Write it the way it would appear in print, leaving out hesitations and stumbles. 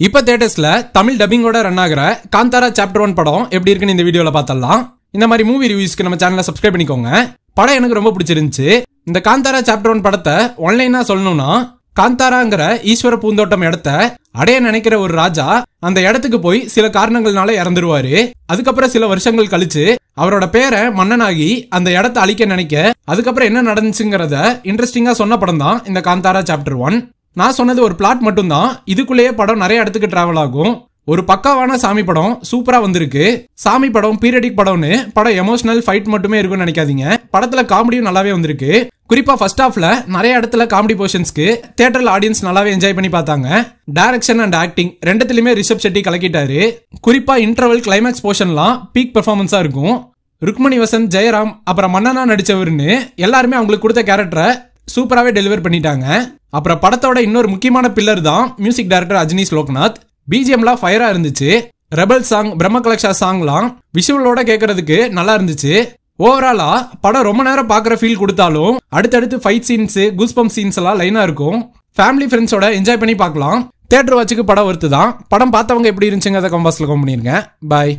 இப்ப தியேட்டர்ஸ்ல தமிழ் டப்பிங்கோட ரன் ஆகிற காந்தாரா சாப்டர் 1 படம் எப்படி இருக்குன்னு இந்த வீடியோல பார்த்தலாம். இந்த மாதிரி மூவி ரிவ்யூஸ்க்கு நம்ம சேனலை சப்ஸ்கிரைப் பண்ணிக்கோங்க. படம் எனக்கு ரொம்ப பிடிச்சிருந்துச்சு. இந்த காந்தாரா சாப்டர் 1 படத்தை ஆன்லைனா சொல்லணும்னா, காந்தாராங்கிற ஈஸ்வர பூந்தோட்டம் இடத்த அடைய நினைக்கிற ஒரு ராஜா அந்த இடத்துக்கு போய் சில காரணங்கள்னால இறந்துருவாரு. அதுக்கப்புறம் சில வருஷங்கள் கழிச்சு அவரோட பேரை மன்னனாகி அந்த இடத்த அழிக்க நினைக்க அதுக்கப்புறம் என்ன நடந்துச்சுங்கிறத இன்ட்ரெஸ்டிங்கா சொன்ன படம் தான் இந்த காந்தாரா சாப்டர் 1. நான் சொன்னது ஒரு பிளாட் மட்டும் தான். இதுக்குள்ளேயே படம் நிறைய இடத்துக்கு டிராவல் ஆகும். ஒரு பக்காவான சாமி படம் சூப்பரா வந்திருக்கு. சாமி படம் பீரியடிக் படம்னு படம் எமோஷனல் ஃபைட் மட்டுமே இருக்கும்னு நினைக்காதீங்க. படத்துல காமெடியும் நல்லாவே வந்திருக்கு. குறிப்பா ஃபர்ஸ்ட் ஹாஃப்ல நிறைய இடத்துல காமெடி போர்ஷன்ஸ்க்கு தியேட்டர்ல ஆடியன்ஸ் நல்லாவே என்ஜாய் பண்ணி பார்த்தாங்க. டைரக்ஷன் அண்ட் ஆக்டிங் ரெண்டுத்திலுமே ரிஷப் செட்டி கலக்கிட்டாரு. குறிப்பா இன்டர்வல் கிளைமேக்ஸ் போர்ஷன்லாம் பீக் பெர்ஃபார்மன்ஸா இருக்கும். ருக்மணி வசந்த், ஜெயராம் அப்புறம் மன்னனா நடிச்சவர்னு எல்லாருமே அவங்களுக்கு கொடுத்த கேரக்டரை சூப்பராகவே டெலிவர் பண்ணிட்டாங்க. அப்புறம் படத்தோட இன்னொரு முக்கியமான பில்லர் தான் மியூசிக் டைரக்டர் அஜ்னீஷ் லோக்நாத். பிஜிஎம்லாம் ஃபயரா இருந்துச்சு. ரெபல் சாங், பிரம்ம கலக்ஷா சாங்லாம் விஷுவலோட கேட்கறதுக்கு நல்லா இருந்துச்சு. ஓவராலா படம் ரொம்ப நேரம் பார்க்குற ஃபீல் கொடுத்தாலும் அடுத்தடுத்து ஃபைட் சீன்ஸ், கூஸ்பம்ப் சீன்ஸ் எல்லாம் லைனா இருக்கும். ஃபேமிலி ஃப்ரெண்ட்ஸோட என்ஜாய் பண்ணி பார்க்கலாம். தியேட்டர் வாட்சுக்கு படம் ஒர்த்து தான். படம் பார்த்தவங்க எப்படி இருந்துச்சுங்க அதை கம்பாஸ்ல கமெண்ட் பண்ணிருங்க. பாய்.